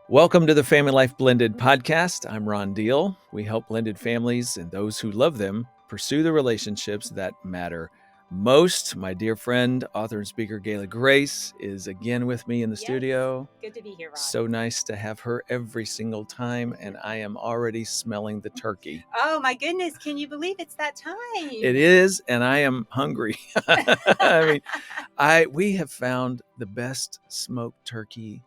Welcome to the Family Life Blended podcast. I'm Ron Deal. We help blended families and those who love them pursue the relationships that matter most. My dear friend, author and speaker Gayla Grace is again with me in the studio. Good to be here, Ron. So nice to have her every single time, and I am already smelling the turkey. Oh my goodness, can you believe it's that time? It is, and I am hungry. We have found the best smoked turkey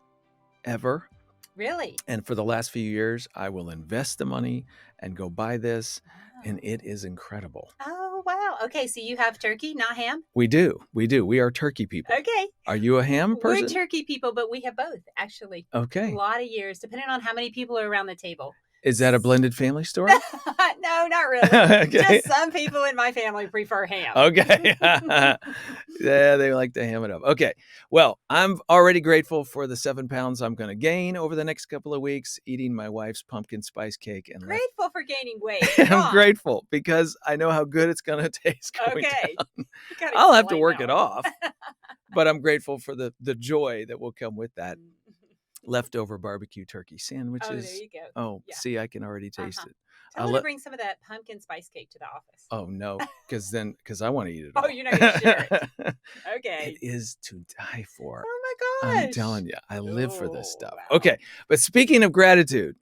ever. Really? And for the last few years, I will invest the money and go buy this, and it is incredible. Oh, wow. Okay, so you have turkey, not ham? We do. We are turkey people. Okay. Are you a ham person? We're turkey people, but we have both, actually. Okay. A lot of years, depending on how many people are around the table. Is that a blended family story? No, not really. Okay. Just some people in my family prefer ham. Okay. Yeah, they like to ham it up. Okay. Well, I'm already grateful for the 7 pounds I'm going to gain over the next couple of weeks eating my wife's pumpkin spice cake. And Grateful for gaining weight. I'm grateful because I know how good it's going to taste going down. I'll have to work it off, but I'm grateful for the joy that will come with that. Leftover barbecue turkey sandwiches. Oh, there you go. Oh, yeah. See, I can already taste it. Tell me to bring some of that pumpkin spice cake to the office. Oh, no, because I want to eat it all. Oh, you know you share it. Okay. It is to die for. Oh, my gosh. I'm telling you, I live for this stuff. Wow. Okay, but speaking of gratitude,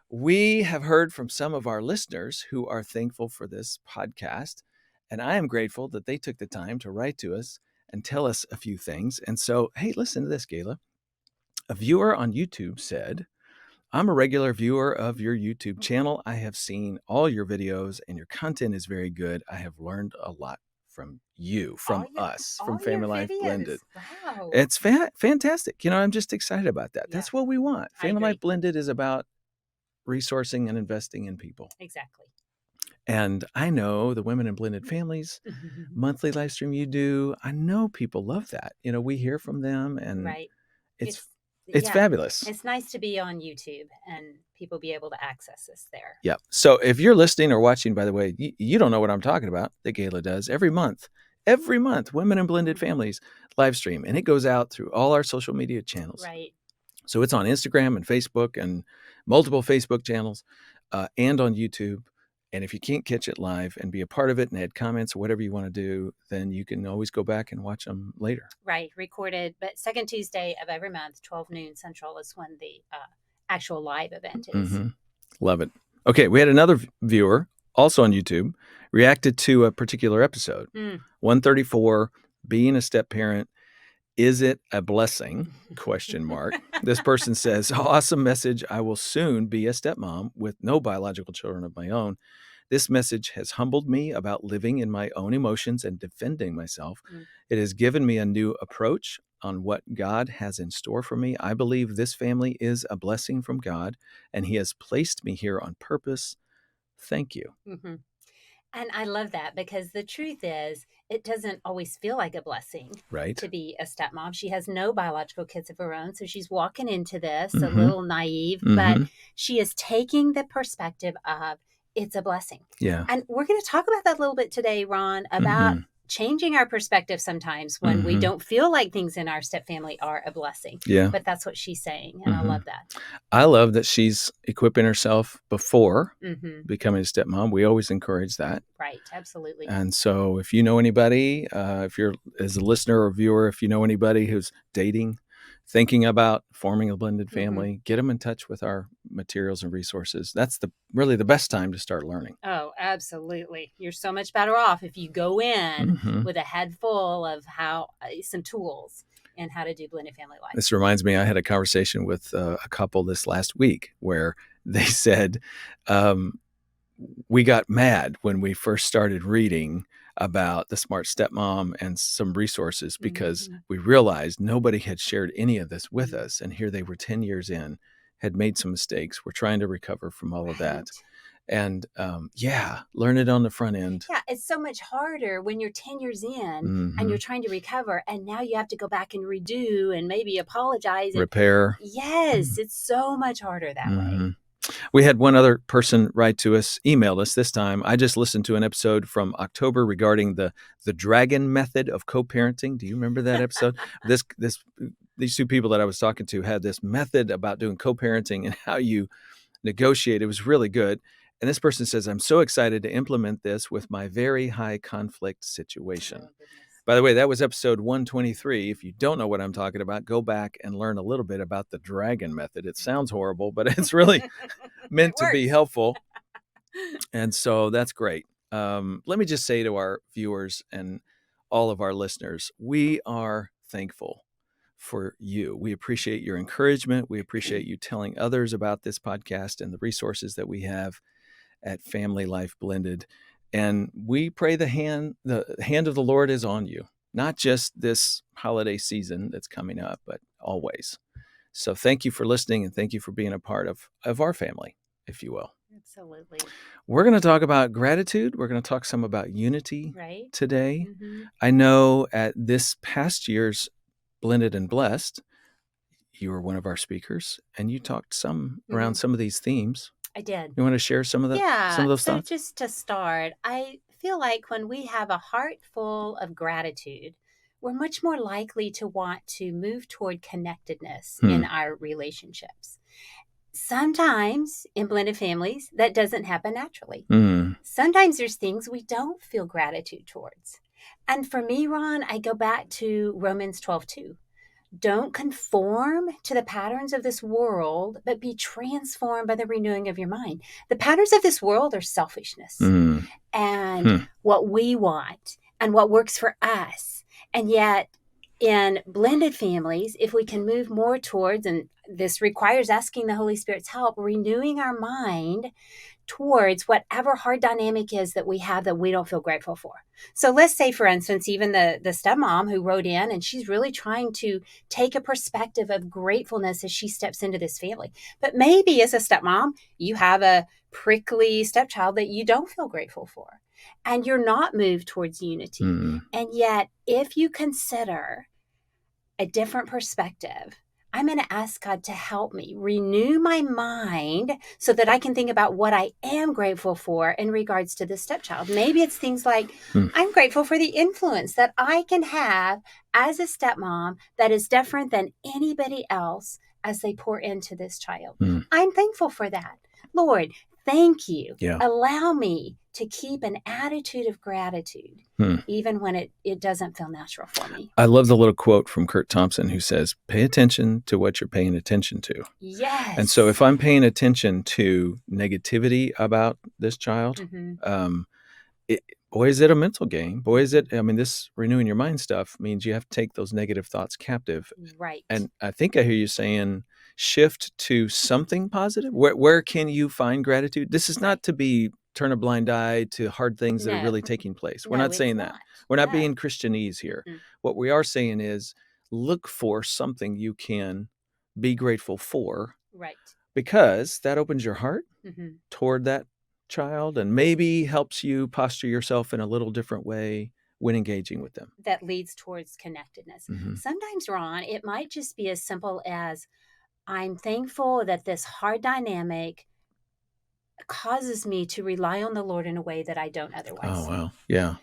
we have heard from some of our listeners who are thankful for this podcast, and I am grateful that they took the time to write to us and tell us a few things. And so, hey, listen to this, Gayla. A viewer on YouTube said, I'm a regular viewer of your YouTube channel. I have seen all your videos and your content is very good. I have learned a lot from you, from us, from Family Life Blended. Wow. It's fantastic. I'm just excited about that. Yeah. That's what we want. Family Life Blended is about resourcing and investing in people. Exactly. And I know the Women in Blended Families monthly live stream you do. I know people love that. We hear from them and it's fabulous. It's nice to be on YouTube and people be able to access us there. Yeah. So if you're listening or watching, by the way, you don't know what I'm talking about, that Gayla does every month, Women in Blended Families live stream. And it goes out through all our social media channels. Right. So it's on Instagram and Facebook and multiple Facebook channels and on YouTube. And if you can't catch it live and be a part of it and add comments or whatever you want to do, then you can always go back and watch them later. Right. Recorded. But second Tuesday of every month, 12 noon Central is when the actual live event is. Mm-hmm. Love it. Okay. We had another viewer also on YouTube reacted to a particular episode. 134, being a step parent. Is it a blessing? ? This person says, awesome message. I will soon be a stepmom with no biological children of my own. This message has humbled me about living in my own emotions and defending myself. It has given me a new approach on what God has in store for me. I believe this family is a blessing from God, and He has placed me here on purpose. Thank you. Mm-hmm. And I love that because the truth is it doesn't always feel like a blessing to be a stepmom. She has no biological kids of her own. So she's walking into this a little naive, but she is taking the perspective of it's a blessing. Yeah. And we're going to talk about that a little bit today, Ron, about changing our perspective sometimes when we don't feel like things in our step family are a blessing. Yeah. But that's what she's saying. And I love that. I love that she's equipping herself before becoming a stepmom. We always encourage that. Right. Absolutely. And so if you know anybody, if you're as a listener or viewer, if you know anybody who's dating, thinking about forming a blended family, get them in touch with our materials and resources. That's really the best time to start learning. Oh, absolutely. You're so much better off if you go in with a head full of some tools and how to do blended family life. This reminds me, I had a conversation with a couple this last week where they said, we got mad when we first started reading about the Smart Stepmom and some resources because we realized nobody had shared any of this with us. And here they were 10 years in, had made some mistakes. We're trying to recover from all of that. And learn it on the front end. Yeah, it's so much harder when you're 10 years in and you're trying to recover. And now you have to go back and redo and maybe apologize. Repair. Yes, it's so much harder that way. We had one other person write to us, email us this time. I just listened to an episode from October regarding the dragon method of co-parenting. Do you remember that episode? This these two people that I was talking to had this method about doing co-parenting and how you negotiate. It was really good. And this person says, I'm so excited to implement this with my very high conflict situation. Oh, goodness. By the way, that was episode 123. If you don't know what I'm talking about, go back and learn a little bit about the dragon method. It sounds horrible, but it's really meant to be helpful. And so that's great. Let me just say to our viewers and all of our listeners, we are thankful for you. We appreciate your encouragement. We appreciate you telling others about this podcast and the resources that we have at Family Life Blended. And we pray the hand of the Lord is on you, not just this holiday season that's coming up, but always. So thank you for listening, and thank you for being a part of our family, if you will. Absolutely. We're going to talk about gratitude. We're going to talk some about unity today. Mm-hmm. I know at this past year's Blended and Blessed, you were one of our speakers, and you talked some around some of these themes. I did. You want to share some of those thoughts? So just to start, I feel like when we have a heart full of gratitude, we're much more likely to want to move toward connectedness in our relationships. Sometimes in blended families, that doesn't happen naturally. Sometimes there's things we don't feel gratitude towards. And for me, Ron, I go back to Romans 12:2. Don't conform to the patterns of this world, but be transformed by the renewing of your mind. The patterns of this world are selfishness and what we want and what works for us. And yet in blended families, if we can move more towards, and this requires asking the Holy Spirit's help, renewing our mind towards whatever hard dynamic is that we have that we don't feel grateful for. So let's say, for instance, even the stepmom who wrote in, and she's really trying to take a perspective of gratefulness as she steps into this family. But maybe as a stepmom, you have a prickly stepchild that you don't feel grateful for, and you're not moved towards unity. And yet, if you consider a different perspective, I'm going to ask God to help me renew my mind so that I can think about what I am grateful for in regards to the stepchild. Maybe it's things like, I'm grateful for the influence that I can have as a stepmom that is different than anybody else as they pour into this child. I'm thankful for that. Lord, thank you. Allow me to keep an attitude of gratitude, even when it doesn't feel natural for me. I love the little quote from Kurt Thompson who says, pay attention to what you're paying attention to. Yes. And so if I'm paying attention to negativity about this child, boy, is it a mental game. Boy, is it, this renewing your mind stuff means you have to take those negative thoughts captive. Right. And I think I hear you saying, shift to something positive. Where can you find gratitude? This is not to turn a blind eye to hard things that are really taking place. We're not saying that. We're not being Christianese here. What we are saying is look for something you can be grateful for. Right. Because that opens your heart toward that child and maybe helps you posture yourself in a little different way when engaging with them. That leads towards connectedness. Sometimes, Ron, it might just be as simple as, I'm thankful that this hard dynamic causes me to rely on the Lord in a way that I don't otherwise. Oh, wow. Yeah.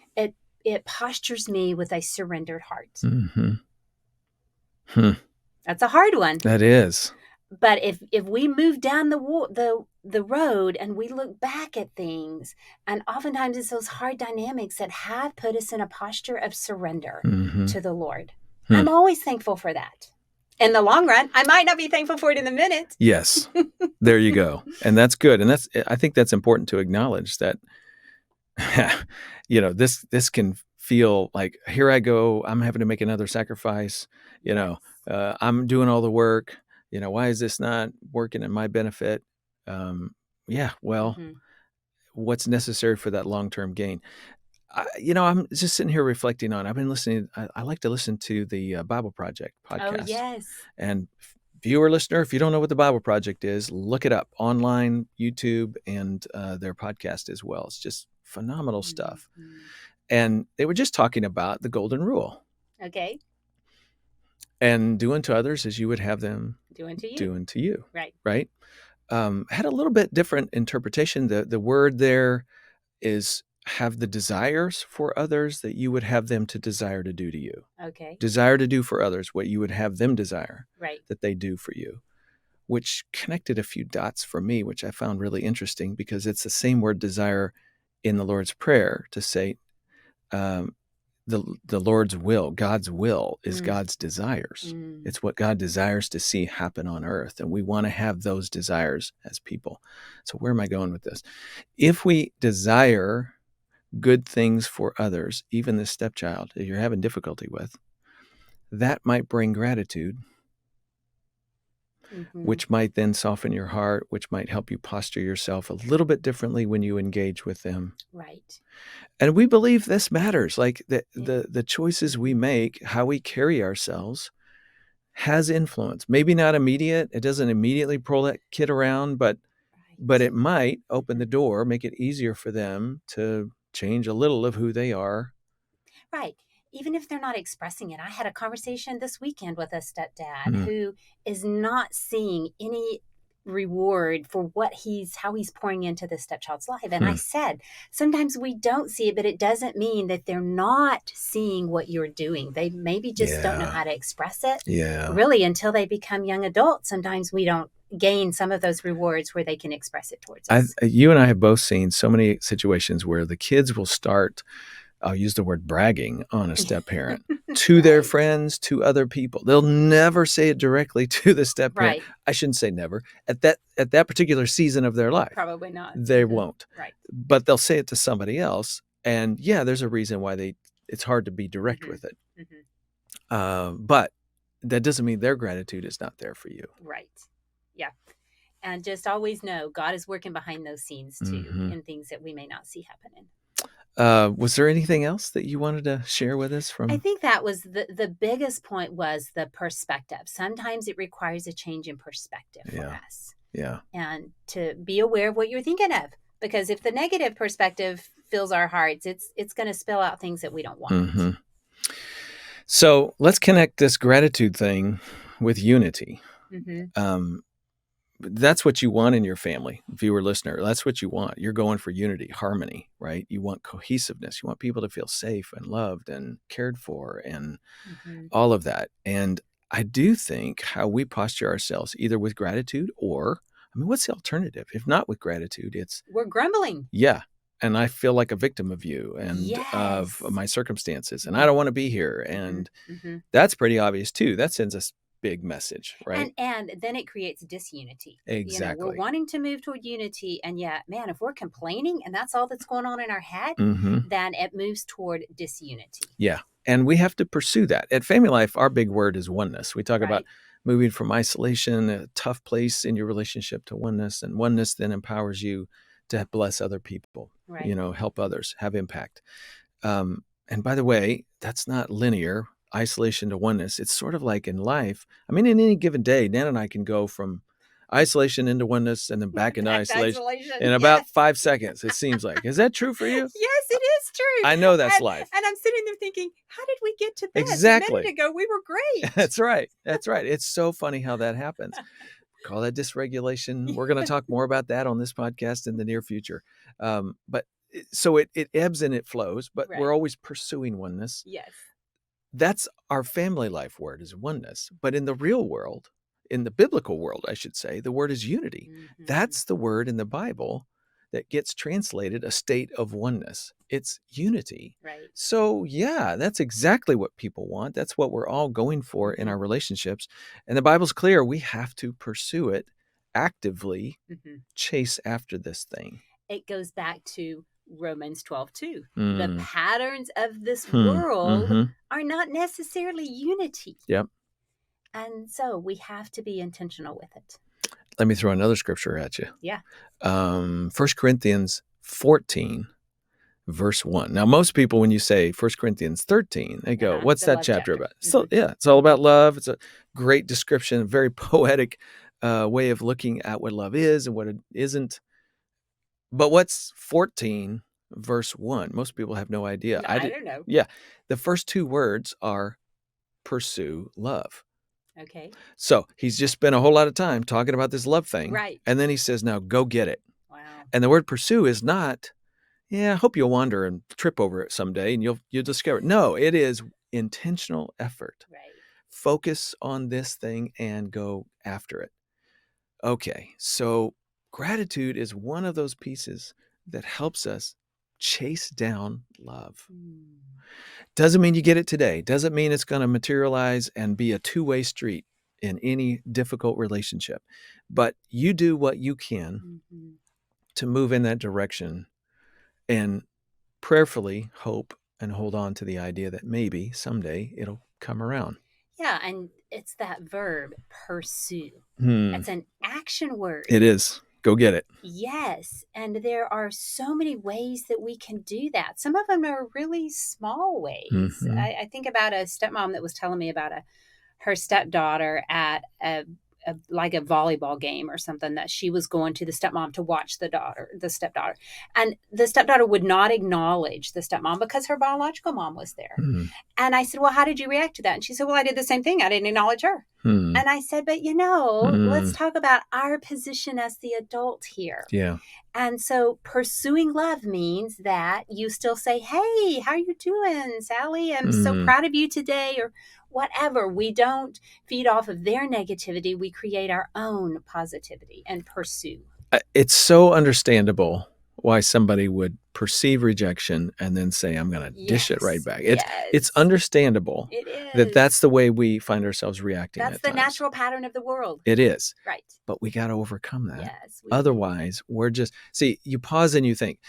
It postures me with a surrendered heart. That's a hard one. That is. But if we move down the road and we look back at things, and oftentimes it's those hard dynamics that have put us in a posture of surrender to the Lord. I'm always thankful for that. In the long run, I might not be thankful for it in the minute. Yes, there you go. And that's good. And I think that's important to acknowledge that, this can feel like, here I go, I'm having to make another sacrifice. I'm doing all the work. Why is this not working in my benefit? What's necessary for that long-term gain? I'm just sitting here reflecting on, I've been listening. I like to listen to the Bible Project podcast. Oh, yes. And viewer, listener, if you don't know what the Bible Project is, look it up online, YouTube, and their podcast as well. It's just phenomenal stuff. And they were just talking about the golden rule. Okay. And do unto others as you would have them do unto you. Right. Had a little bit different interpretation. The word there is have the desires for others that you would have them to desire to do to you. Okay. Desire to do for others what you would have them desire right. that they do for you, which connected a few dots for me, which I found really interesting because it's the same word desire in the Lord's Prayer to say the Lord's will, God's will is God's desires. It's what God desires to see happen on earth. And we want to have those desires as people. So where am I going with this? If we desire good things for others, even this stepchild that you're having difficulty with, that might bring gratitude, which might then soften your heart, which might help you posture yourself a little bit differently when you engage with them. Right. And we believe this matters. Like the choices we make, how we carry ourselves has influence. Maybe not immediate. It doesn't immediately pull that kid around, but it might open the door, make it easier for them to change a little of who they are. Right. Even if they're not expressing it. I had a conversation this weekend with a stepdad who is not seeing any reward for how he's pouring into the stepchild's life. And I said, sometimes we don't see it, but it doesn't mean that they're not seeing what you're doing. They maybe just don't know how to express it. Yeah. Really, until they become young adults, sometimes we don't gain some of those rewards where they can express it towards us. You and I have both seen so many situations where the kids will start, I'll use the word bragging on a step parent to their friends, to other people. They'll never say it directly to the step parent. I shouldn't say never. At that particular season of their life. Probably not. They won't. Right. But they'll say it to somebody else. And yeah, there's a reason why it's hard to be direct with it. But that doesn't mean their gratitude is not there for you. Right. Yeah. And just always know God is working behind those scenes too, in things that we may not see happening. Was there anything else that you wanted to share with us from? I think that was the biggest point was the perspective. Sometimes it requires a change in perspective for us. Yeah. And to be aware of what you're thinking of. Because if the negative perspective fills our hearts, it's going to spill out things that we don't want. So let's connect this gratitude thing with unity. That's what you want in your family, viewer, listener. That's what you want. You're going for unity, harmony, right? You want cohesiveness. You want people to feel safe and loved and cared for and all of that. And I do think how we posture ourselves, either with gratitude or, what's the alternative? If not with gratitude, we're grumbling. Yeah. And I feel like a victim of you and of my circumstances. And I don't want to be here. And that's pretty obvious too. That sends us big message, right? And then it creates disunity. Exactly. We're wanting to move toward unity, and yet, man, if we're complaining and that's all that's going on in our head, then it moves toward disunity. Yeah, and we have to pursue that. At FamilyLife, our big word is oneness. We talk about moving from isolation, a tough place in your relationship, to oneness, and oneness then empowers you to bless other people, help others, have impact. And by the way, that's not linear. Isolation to oneness. It's sort of like in life. In any given day, Dan and I can go from isolation into oneness and then back into isolation in about 5 seconds. It seems like. Is that true for you? Yes, it is true. I know that's life. And I'm sitting there thinking, how did we get to this? Exactly. A minute ago, we were great. That's right. It's so funny how that happens. Call that dysregulation. We're going to talk more about that on this podcast in the near future. But so it ebbs and it flows, but we're always pursuing oneness. Yes. That's our family life word, is oneness. But in the real world, in the biblical world, I should say, the word is unity. That's the word in the Bible that gets translated a state of oneness. It's unity. Right. So yeah, that's exactly what people want. That's what we're all going for in our relationships. And the Bible's clear. We have to pursue it actively, chase after this thing. It goes back to Romans 12:2. The patterns of this world are not necessarily unity. Yep. And so we have to be intentional with it. Let me throw another scripture at you. Yeah. 1 Corinthians 14, verse 1. Now, most people, when you say 1 Corinthians 13, they go, what's that chapter about? So yeah, it's all about love. It's a great description, a very poetic way of looking at what love is and what it isn't. But what's 14, verse 1? Most people have no idea. I don't know. Yeah. The first two words are pursue love. Okay. So he's just spent a whole lot of time talking about this love thing. Right. And then he says, now go get it. Wow. And the word pursue is not, yeah, I hope you'll wander and trip over it someday and you'll discover it. No, it is intentional effort. Right. Focus on this thing and go after it. Okay, so gratitude is one of those pieces that helps us chase down love. Doesn't mean you get it today. Doesn't mean it's going to materialize and be a two-way street in any difficult relationship. But you do what you can to move in that direction and prayerfully hope and hold on to the idea that maybe someday it'll come around. Yeah, and it's that verb, pursue. It's an action word. It is. Go get it. Yes, and there are so many ways that we can do that. Some of them are really small ways. I think about a stepmom that was telling me about her stepdaughter at like a volleyball game or something, that she was going to the stepmom to watch the stepdaughter. And the stepdaughter would not acknowledge the stepmom because her biological mom was there. And I said, well, how did you react to that? And she said, well, I did the same thing. I didn't acknowledge her. And I said, but let's talk about our position as the adult here. Yeah. And so pursuing love means that you still say, hey, how are you doing, Sally? I'm so proud of you today, or whatever. We don't feed off of their negativity. We create our own positivity and pursue. It's so understandable why somebody would perceive rejection and then say, I'm going to dish it right back. It's understandable that that's the way we find ourselves reacting. That's the natural pattern of the world. It is. Right. But we got to overcome that. Yes. Otherwise, we're just, you pause and you think,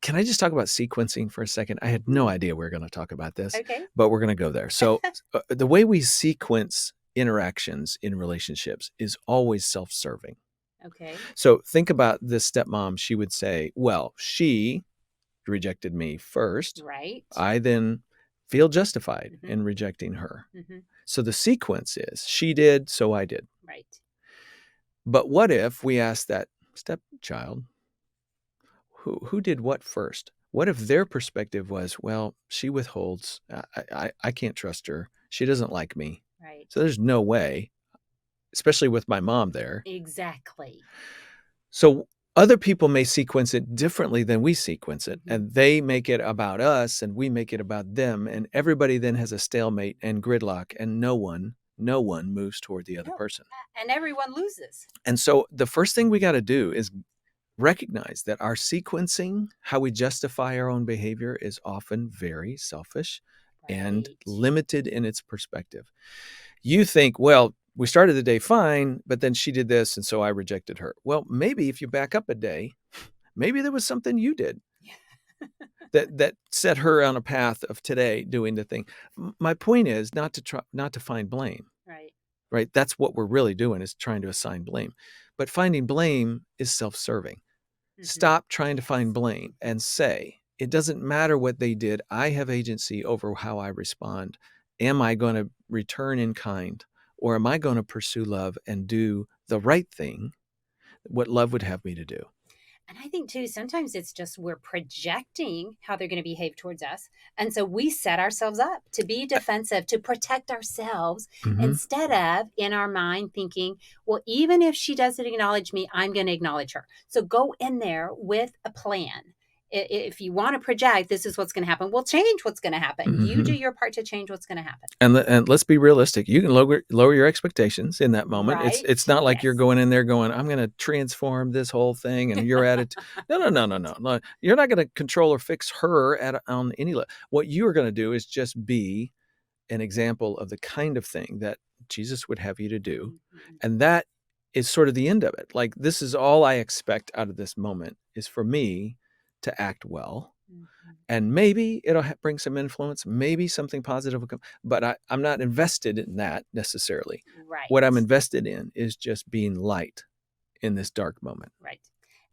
can I just talk about sequencing for a second? I had no idea we were going to talk about this, but we're going to go there. So the way we sequence interactions in relationships is always self-serving. Okay. So think about this stepmom. She would say, well, she rejected me first. Right. I then feel justified in rejecting her. So the sequence is she did, so I did. Right. But what if we ask that stepchild, who did what first? What if their perspective was, well, she withholds. I can't trust her. She doesn't like me. Right. So there's no way, especially with my mom there. Exactly. So other people may sequence it differently than we sequence it, and they make it about us and we make it about them, and everybody then has a stalemate and gridlock, and no one moves toward the other person. And everyone loses. And so the first thing we got to do is recognize that our sequencing, how we justify our own behavior, is often very selfish and limited in its perspective. You think, well, we started the day fine, but then she did this, and so I rejected her. Well, maybe if you back up a day, maybe there was something you did that set her on a path of today doing the thing. My point is not to find blame. Right? That's what we're really doing, is trying to assign blame. But finding blame is self-serving. Stop trying to find blame and say, it doesn't matter what they did. I have agency over how I respond. Am I going to return in kind, or am I going to pursue love and do the right thing, what love would have me to do? And I think, too, sometimes it's just we're projecting how they're going to behave towards us. And so we set ourselves up to be defensive, to protect ourselves, instead of in our mind thinking, well, even if she doesn't acknowledge me, I'm going to acknowledge her. So go in there with a plan. If you want to project, this is what's going to happen. Well, change what's going to happen. You do your part to change what's going to happen. And let's be realistic. You can lower your expectations in that moment. Right. It's not like you're going in there going, I'm going to transform this whole thing and your attitude. No. You're not going to control or fix her on any level. What you are going to do is just be an example of the kind of thing that Jesus would have you to do. And that is sort of the end of it. Like, this is all I expect out of this moment, is for me to act well. And maybe it'll bring some influence. Maybe something positive will come. But I'm not invested in that necessarily. Right. What I'm invested in is just being light in this dark moment. Right.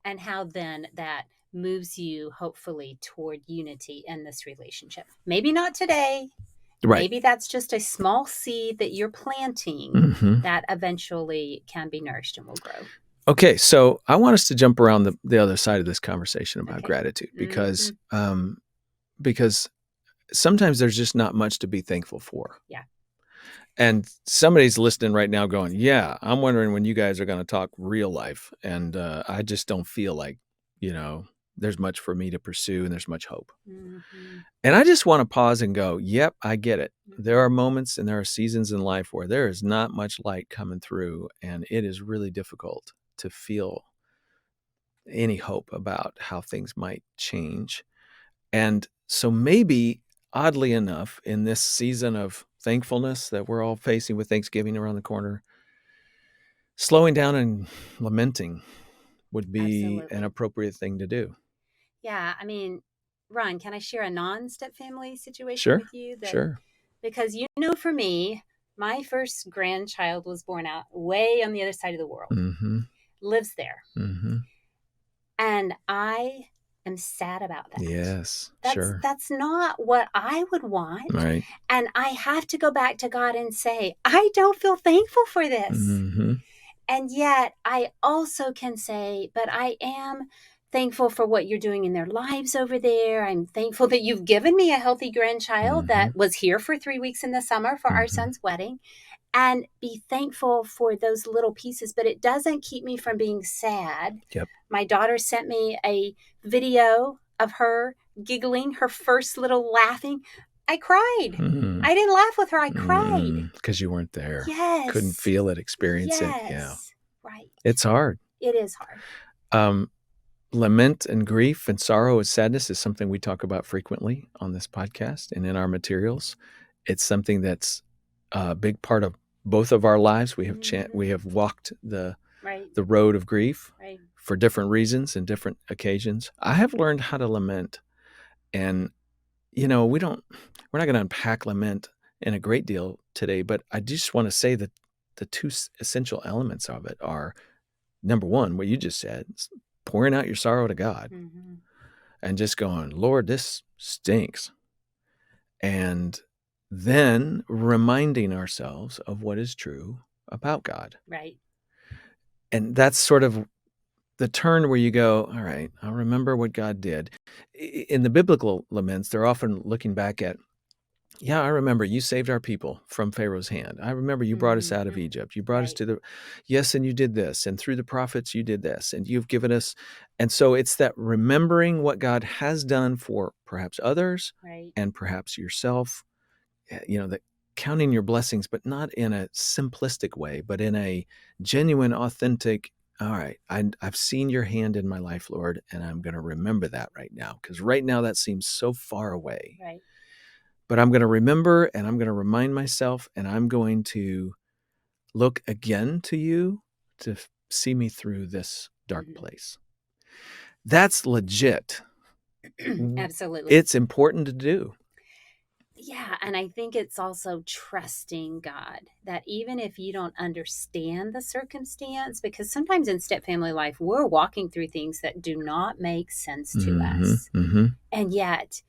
And how then that moves you, hopefully, toward unity in this relationship. Maybe not today. Right. Maybe that's just a small seed that you're planting that eventually can be nourished and will grow. Okay, so I want us to jump around the other side of this conversation about gratitude, because sometimes there's just not much to be thankful for. Yeah. And somebody's listening right now going, yeah, I'm wondering when you guys are going to talk real life. And I just don't feel like, there's much for me to pursue and there's much hope. Mm-hmm. And I just want to pause and go, yep, I get it. Mm-hmm. There are moments and there are seasons in life where there is not much light coming through, and it is really difficult to feel any hope about how things might change. And so maybe, oddly enough, in this season of thankfulness that we're all facing with Thanksgiving around the corner, slowing down and lamenting would be an appropriate thing to do. Yeah. I mean, Ron, can I share a non-step family situation with you? Sure. Because, for me, my first grandchild was born out way on the other side of the world, lives there. Mm-hmm. And I am sad about that. Yes, That's not what I would want. Right. And I have to go back to God and say, I don't feel thankful for this. Mm-hmm. And yet I also can say, but I am thankful for what you're doing in their lives over there. I'm thankful that you've given me a healthy grandchild that was here for 3 weeks in the summer for our son's wedding. And be thankful for those little pieces, but it doesn't keep me from being sad. Yep. My daughter sent me a video of her giggling, her first little laughing. I cried. I didn't laugh with her. I cried. Because you weren't there. Yes. Couldn't feel it, experience it. Yeah. Right. It's hard. It is hard. Lament and grief and sorrow and sadness is something we talk about frequently on this podcast and in our materials. It's something that's a big part of both of our lives. We have we have walked the road of grief for different reasons and different occasions. I have learned how to lament, and we're not going to unpack lament in a great deal today, but I just want to say that the two essential elements of it are, number one, what you just said, pouring out your sorrow to God and just going, Lord, this stinks. And then reminding ourselves of what is true about God. Right. And that's sort of the turn where you go, all right, I'll remember what God did. In the biblical laments, they're often looking back at, yeah, I remember you saved our people from Pharaoh's hand. I remember you brought us out of Egypt. You brought us to yes, and you did this. And through the prophets, you did this. And you've given us. And so it's that remembering what God has done for perhaps others and perhaps yourself, that counting your blessings, but not in a simplistic way, but in a genuine, authentic, all right, I've seen your hand in my life, Lord, and I'm going to remember that right now, because right now that seems so far away. Right. But I'm going to remember, and I'm going to remind myself, and I'm going to look again to you to see me through this dark place. That's legit. Absolutely. It's important to do. Yeah, and I think it's also trusting God, that even if you don't understand the circumstance, because sometimes in step family life, we're walking through things that do not make sense to us. And yet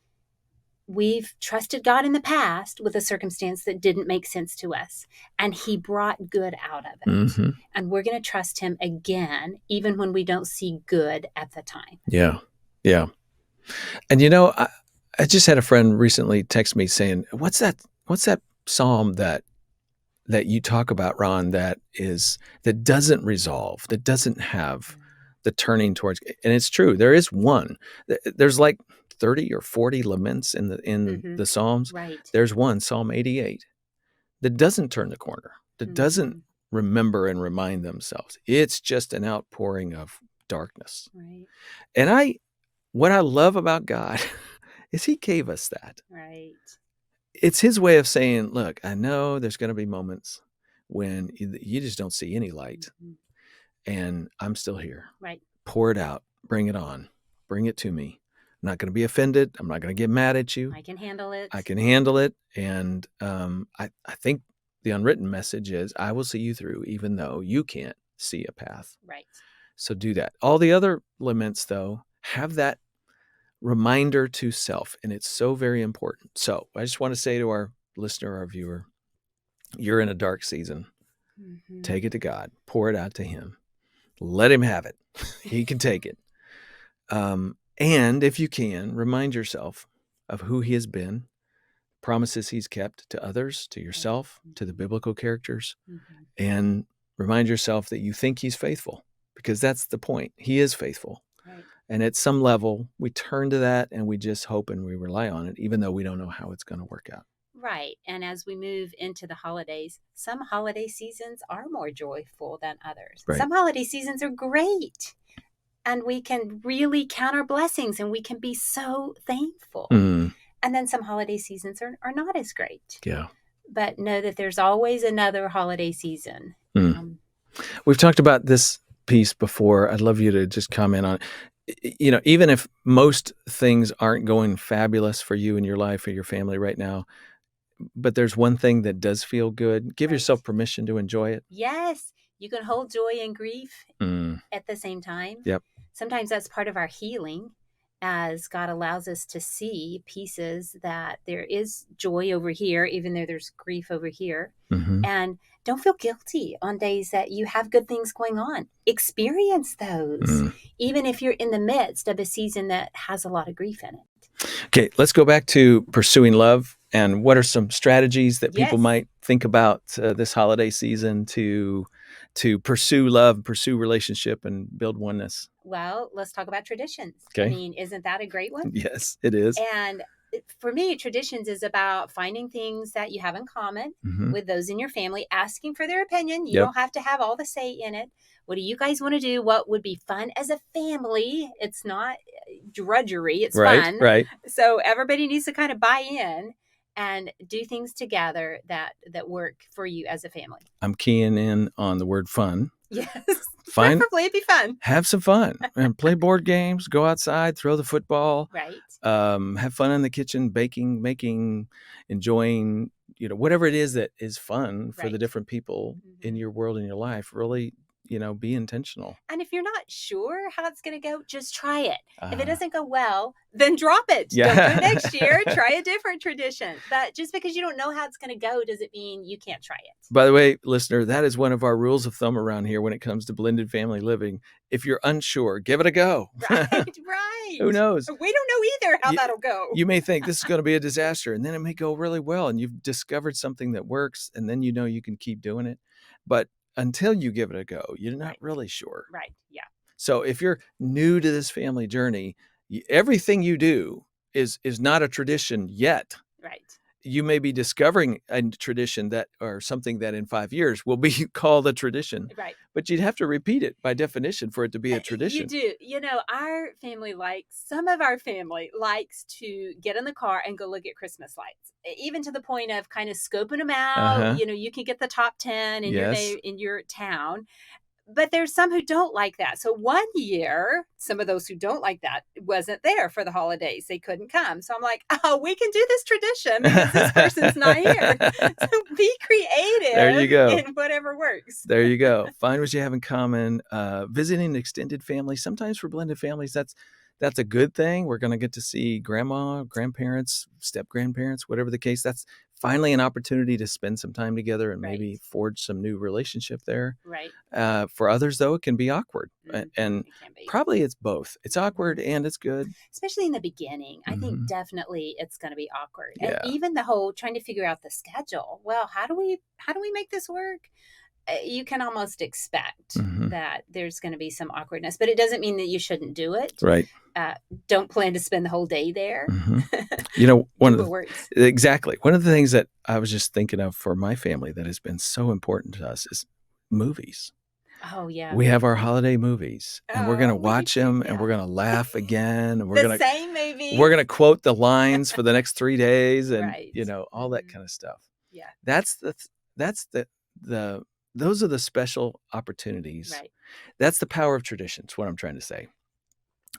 we've trusted God in the past with a circumstance that didn't make sense to us, and he brought good out of it. And we're going to trust him again, even when we don't see good at the time. Yeah. Yeah. And I just had a friend recently text me saying, what's that psalm that you talk about, Ron, that doesn't resolve, that doesn't have the turning towards, and it's true. There is one. There's like 30 or 40 laments in the Psalms. Right. There's one, Psalm 88, that doesn't turn the corner, that doesn't remember and remind themselves. It's just an outpouring of darkness. Right. And what I love about God is he gave us that. Right. It's his way of saying, look, I know there's going to be moments when you just don't see any light, and I'm still here. Right. Pour it out. Bring it on. Bring it to me. I'm not going to be offended. I'm not going to get mad at you. I can handle it. And I think the unwritten message is, I will see you through, even though you can't see a path. Right. So do that. All the other laments, though, have that reminder to self, and it's so very important. So I just want to say to our listener, our viewer, you're in a dark season. Take it to God. Pour it out to him. Let him have it. He can take it. And if you can, remind yourself of who he has been, promises he's kept to others, to yourself, to the biblical characters, and remind yourself that you think he's faithful, because that's the point. He is faithful. Right. And at some level, we turn to that and we just hope and we rely on it, even though we don't know how it's going to work out. Right. And as we move into the holidays, some holiday seasons are more joyful than others. Right. Some holiday seasons are great. And we can really count our blessings and we can be so thankful. Mm. And then some holiday seasons are not as great. Yeah. But know that there's always another holiday season. We've talked about this piece before. I'd love you to just comment on it. You know, even if most things aren't going fabulous for you in your life or your family right now, but there's one thing that does feel good, give yourself permission to enjoy it. Yes. You can hold joy and grief at the same time. Yep. Sometimes that's part of our healing, as God allows us to see pieces that there is joy over here, even though there's grief over here. Mm-hmm. And don't feel guilty on days that you have good things going on. Experience those, even if you're in the midst of a season that has a lot of grief in it. Okay, let's go back to pursuing love. And what are some strategies that people might think about this holiday season to pursue love, pursue relationship, and build oneness? Well, let's talk about traditions. Okay. I mean, isn't that a great one? Yes, it is. And for me, traditions is about finding things that you have in common with those in your family, asking for their opinion. You don't have to have all the say in it. What do you guys want to do? What would be fun as a family? It's not drudgery. It's fun. Right. So everybody needs to kind of buy in and do things together that work for you as a family. I'm keying in on the word fun. Yes. Preferably it'd be fun. Have some fun and play board games, go outside, throw the football. Right. Have fun in the kitchen, baking, making, enjoying, whatever it is that is fun for the different people in your world, in your life. Really, be intentional. And if you're not sure how it's going to go, just try it. If it doesn't go well, then drop it. Don't do it next year. Try a different tradition. But just because you don't know how it's going to go doesn't mean you can't try it. By the way, listener, that is one of our rules of thumb around here when it comes to blended family living. If you're unsure, give it a go. Right. Who knows? We don't know either how that'll go. You may think this is going to be a disaster, and then it may go really well, and you've discovered something that works, and then you can keep doing it. But until you give it a go, you're not really sure. Right. Yeah. So if you're new to this family journey, everything you do is not a tradition yet. Right. You may be discovering a tradition or something that in 5 years will be called a tradition. Right. But you'd have to repeat it by definition for it to be a tradition. You do. Some of our family likes to get in the car and go look at Christmas lights, even to the point of kind of scoping them out. You can get the top 10 in your town. But there's some who don't like that. So one year, some of those who don't like that wasn't there for the holidays. They couldn't come. So I'm like, we can do this tradition because this person's not here. So be creative. There you go. In whatever works. There you go. Find what you have in common. Visiting extended families. Sometimes for blended families, that's a good thing. We're going to get to see grandma, grandparents, step-grandparents, whatever the case. That's finally an opportunity to spend some time together and maybe forge some new relationship there. Right. For others, though, it can be awkward. And it probably it's both. It's awkward and it's good. Especially in the beginning. I think definitely it's going to be awkward. Yeah. And even the whole trying to figure out the schedule. Well, how do we make this work? You can almost expect that there's going to be some awkwardness, but it doesn't mean that you shouldn't do it. Right. Don't plan to spend the whole day there. Exactly. One of the things that I was just thinking of for my family that has been so important to us is movies. Oh, yeah. We have our holiday movies, and we're going to watch them, and we're going to laugh again. And same movie. We're going to quote the lines for the next 3 days, and all that kind of stuff. Yeah. Those are the special opportunities. Right. That's the power of traditions, what I'm trying to say.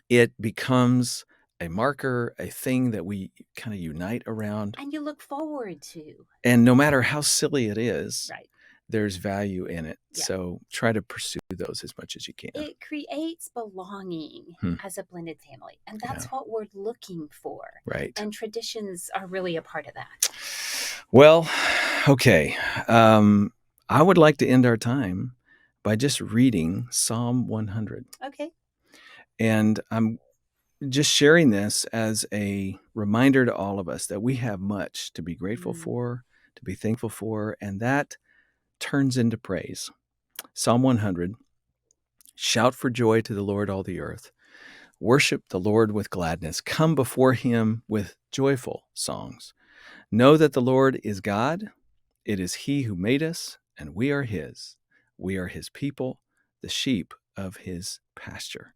It becomes a marker, a thing that we kind of unite around. And you look forward to. And no matter how silly it is, right. there's value in it. Yeah. So try to pursue those as much as you can. It creates belonging as a blended family. And that's what we're looking for. Right. And traditions are really a part of that. Well, okay. I would like to end our time by just reading Psalm 100. Okay. And I'm just sharing this as a reminder to all of us that we have much to be grateful for, to be thankful for, and that turns into praise. Psalm 100, shout for joy to the Lord, all the earth. Worship the Lord with gladness. Come before him with joyful songs. Know that the Lord is God. It is he who made us, and we are his. We are his people, the sheep of his pasture.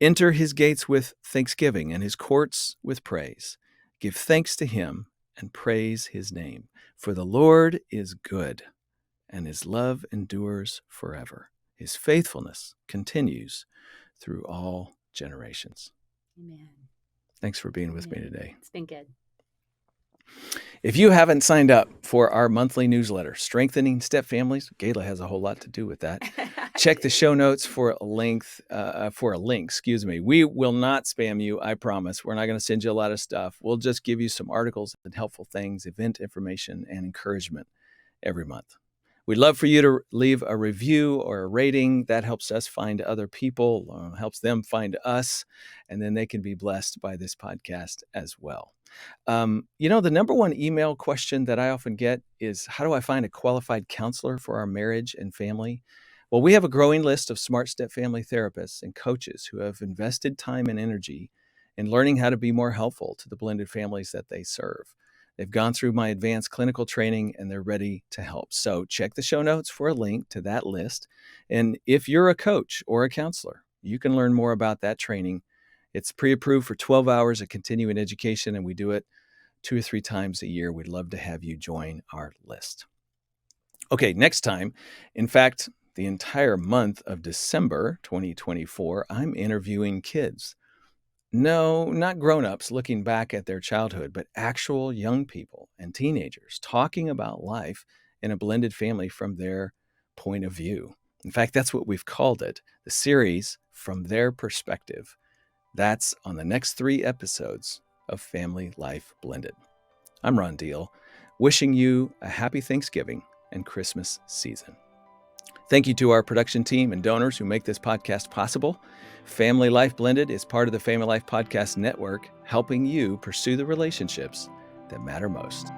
Enter his gates with thanksgiving and his courts with praise. Give thanks to him and praise his name. For the Lord is good, and his love endures forever. His faithfulness continues through all generations. Amen. Thanks for being with me today. It's been good. If you haven't signed up for our monthly newsletter, Strengthening Step Families, Gayla has a whole lot to do with that. Check the show notes for a link. We will not spam you, I promise. We're not going to send you a lot of stuff. We'll just give you some articles and helpful things, event information, and encouragement every month. We'd love for you to leave a review or a rating. That helps us find other people, helps them find us, and then they can be blessed by this podcast as well. The number one email question that I often get is, how do I find a qualified counselor for our marriage and family? Well, we have a growing list of smart step family therapists and coaches who have invested time and energy in learning how to be more helpful to the blended families that they serve. They've gone through my advanced clinical training and they're ready to help. So check the show notes for a link to that list. And if you're a coach or a counselor, you can learn more about that training. It's pre-approved for 12 hours of continuing education, and we do it 2 or 3 times a year. We'd love to have you join our list. Okay, next time, in fact, the entire month of December 2024, I'm interviewing kids. No, not grown-ups looking back at their childhood, but actual young people and teenagers talking about life in a blended family from their point of view. In fact, that's what we've called it, the series From Their Perspective. That's on the next 3 episodes of Family Life Blended. I'm Ron Deal, wishing you a happy Thanksgiving and Christmas season. Thank you to our production team and donors who make this podcast possible. Family Life Blended is part of the Family Life Podcast Network, helping you pursue the relationships that matter most.